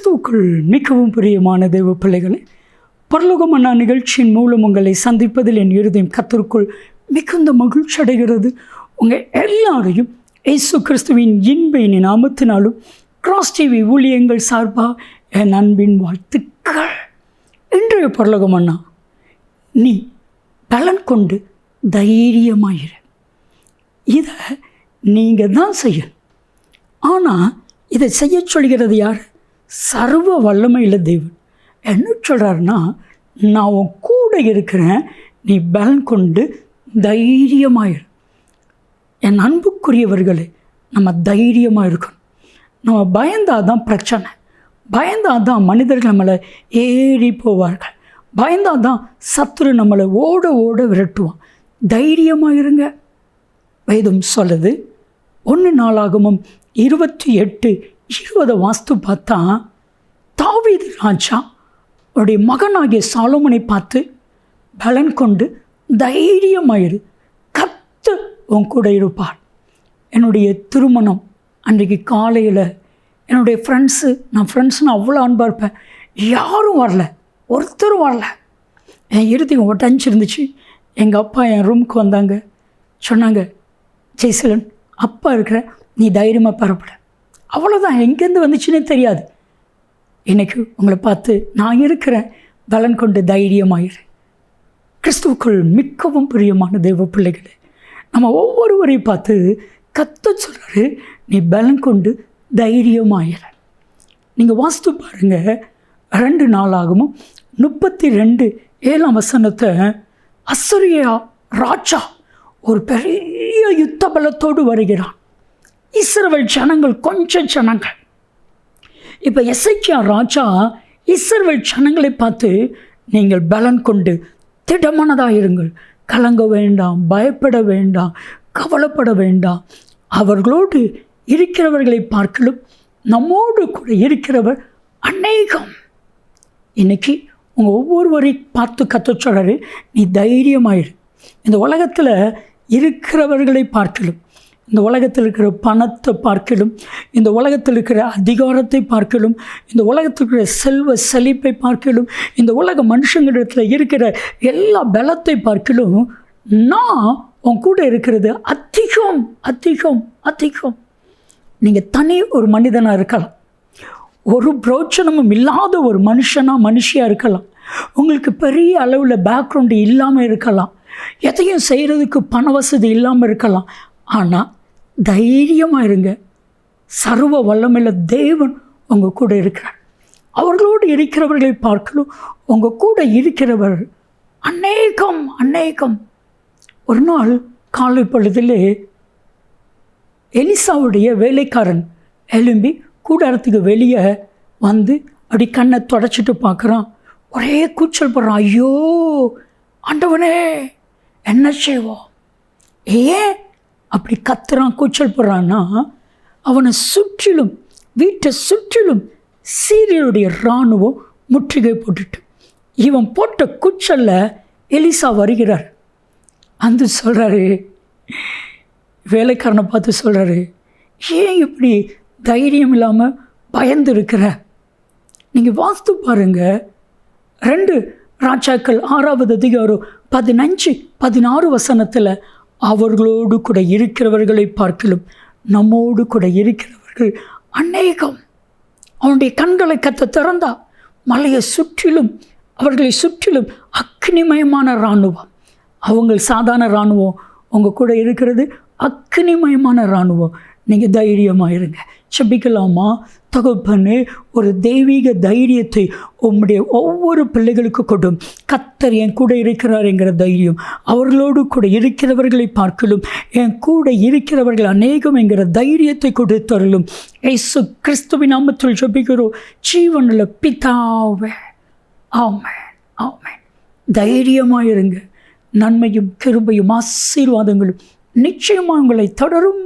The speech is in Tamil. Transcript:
கிறிஸ்துவுக்குள் மிகவும் பிரியமான தேவ பிள்ளைகளை, பரலோகமன்னா நிகழ்ச்சியின் மூலம் உங்களை சந்திப்பதில் என் இருதயம் கர்த்தருக்குள் மிகுந்த மகிழ்ச்சி அடைகிறது. உங்கள் எல்லாரையும் இயேசு கிறிஸ்துவின் இன்பையின் நாமத்தினாலும் கிராஸ் டிவி ஊழியங்கள் சார்பாக என் அன்பின் வாழ்த்துக்கள். இன்றைய பரலோகமன்னா, நீ பலன் கொண்டு தைரியமாயிரு. இதை நீங்கள் தான் செய்யணும். ஆனால் இதை செய்ய சொல்கிறது யார்? சர்வ வல்லமையில் தேவன். என்ன சொல்கிறாருன்னா, நான் உன் கூட இருக்கிறேன், நீ பலன் கொண்டு தைரியமாயிரு. என் அன்புக்குரியவர்களே, நம்ம தைரியமாக இருக்கணும். நம்ம பயந்தால் தான் பிரச்சனை, பயந்தால் தான் மனிதர்கள் நம்மளை ஏறி போவார்கள், பயந்தால் தான் சத்துரு நம்மளை ஓட ஓட விரட்டுவான். தைரியமாக இருங்க. வேதம் சொல்லுது, 1 நாளாகமம் 28:20 வாஸ்து பார்த்தா, தாவீது ராஜா அவருடைய மகனாகிய சாலோமனை பார்த்து, பலன் கொண்டு தைரியமாயிரு, கர்த்தர் உன் கூட இருப்பார். என்னுடைய திருமணம் அன்றைக்கு காலையில் என்னுடைய நான் ஃப்ரெண்ட்ஸ்னு அவ்வளோ அன்பாக இருப்பேன். யாரும் வரல, ஒருத்தரும் வரல. என் இருதயம் ஒட்டஞ்சிருந்துச்சு. எங்கள் அப்பா என் ரூமுக்கு வந்தாங்க, சொன்னாங்க, ஜெய்சலன் அப்பா இருக்கிற, நீ தைரியமாக பரப்பட. அவ்வளோதான், எங்கேருந்து வந்துச்சுன்னே தெரியாது. எனக்கு உங்களை பார்த்து, நான் இருக்கிறேன், பலன் கொண்டு தைரியமாயிரு. கிறிஸ்துவுக்குள் மிகவும் பிரியமான தேவ பிள்ளைகளே, நம்ம ஒவ்வொருவரையும் பார்த்து கர்த்தர் சொல்கிறாரு, நீ பலன் கொண்டு தைரியமாயிரு. நீங்கள் வாஸ்து பாருங்கள், 2 நாளாகமும் 32:7 அசரியா ராஜா ஒரு பெரிய யுத்த பலத்தோடு வருகிறான். இஸ்ரவேல் ஜனங்கள் கொஞ்சம் ஜனங்கள். இப்போ எசேக்கியா ராஜா இஸ்ரவேல் ஜனங்களை பார்த்து, நீங்கள் பலன் கொண்டு திடமானதாக இருங்கள், கலங்க வேண்டாம், பயப்பட வேண்டாம், கவலைப்பட வேண்டாம். அவர்களோடு இருக்கிறவர்களை பார்க்கலும் நம்மோடு கூட இருக்கிறவர் அநேகம். இன்னைக்கு உங்கள் ஒவ்வொருவரையும் பார்த்து கர்த்தர் சொல்றாரு, நீ தைரியமாயிரு. இந்த உலகத்தில் இருக்கிறவர்களை பார்க்கலும், இந்த உலகத்தில் இருக்கிற பணத்தை பார்க்கலும், இந்த உலகத்தில் இருக்கிற அதிகாரத்தை பார்க்கலும், இந்த உலகத்தில் இருக்கிற செல்வ செழிப்பை பார்க்கலும், இந்த உலக மனுஷங்களிடத்தில் இருக்கிற எல்லா பலத்தை பார்க்கலும், நான் உன் கூட இருக்கிறது அதிகம் அதிகம் அதிகம். நீங்கள் தனி ஒரு மனிதனாக இருக்கலாம், ஒரு பிரோஜனமும் இல்லாத ஒரு மனுஷியாக இருக்கலாம், உங்களுக்கு பெரிய அளவில் பேக்ரவுண்டு இல்லாமல் இருக்கலாம், எதையும் செய்கிறதுக்கு பண வசதி இல்லாமல் இருக்கலாம். ஆனால் தைரியமாக இருங்க. சர்வ வல்லமையில் தேவன் உங்கள் கூட இருக்கிறார். அவர்களோடு இருக்கிறவர்களை பார்க்கலும் உங்கள் கூட இருக்கிறவர் அநேகம் அநேகம். ஒரு நாள் காலை பொழுதிலே எலிசாவுடைய வேலைக்காரன் எழும்பி கூடாரத்துக்கு வெளியே வந்து அப்படி கண்ணை தொடச்சிட்டு பார்க்குறான். ஒரே கூச்சல் போடுறான், ஐயோ ஆண்டவனே என்ன செய்வோம்? ஏன் அப்படி கத்துறான், கூச்சல் போடுறான்னா, அவனை சுற்றிலும், வீட்டை சுற்றிலும் சீரியருடைய இராணுவம் முற்றுகை போட்டுட்டு, இவன் போட்ட கூச்சலில் எலிசா வருகிறார். வந்து சொல்கிறாரு, வேலைக்காரனை பார்த்து சொல்கிறாரு, ஏன் இப்படி தைரியம் இல்லாமல் பயந்து இருக்கிற? நீங்கள் வாஸ்து பாருங்கள், 2 ராஜாக்கள் 6வது அதிகாரம் 15-16 அவர்களோடு கூட இருக்கிறவர்களை பார்க்கலும் நம்மோடு கூட இருக்கிறவர்கள் அநேகம். அவனுடைய கண்களை கர்த்தர் திறந்தா, மலையை சுற்றிலும் அவர்களை சுற்றிலும் அக்னிமயமான இராணுவம். அவங்க சாதாரண இராணுவம், உங்கள் கூட இருக்கிறது அக்னிமயமான இராணுவம். நீங்கள் தைரியமாக இருங்க. செபிக்கலாமா? தகப்பனே, ஒரு தெய்வீக தைரியத்தை உம்முடைய ஒவ்வொரு பிள்ளைகளுக்கு கொடும். கர்த்தர் என் கூட இருக்கிறார் என்கிற தைரியம், அவர்களோடு கூட இருக்கிறவர்களை பார்க்கலும் என் கூட இருக்கிறவர்கள் அநேகம் என்கிற தைரியத்தை கொடுத்தருளும். இயேசு கிறிஸ்துவின் நாமத்தில் ஜெபிக்கிறோம் ஜீவனுள்ள பிதாவே, ஆமென் ஆமென். தைரியமாக இருங்க. நன்மையும் கிருபையும் ஆசீர்வாதங்களும் நிச்சயமாக உங்களை தொடரும்.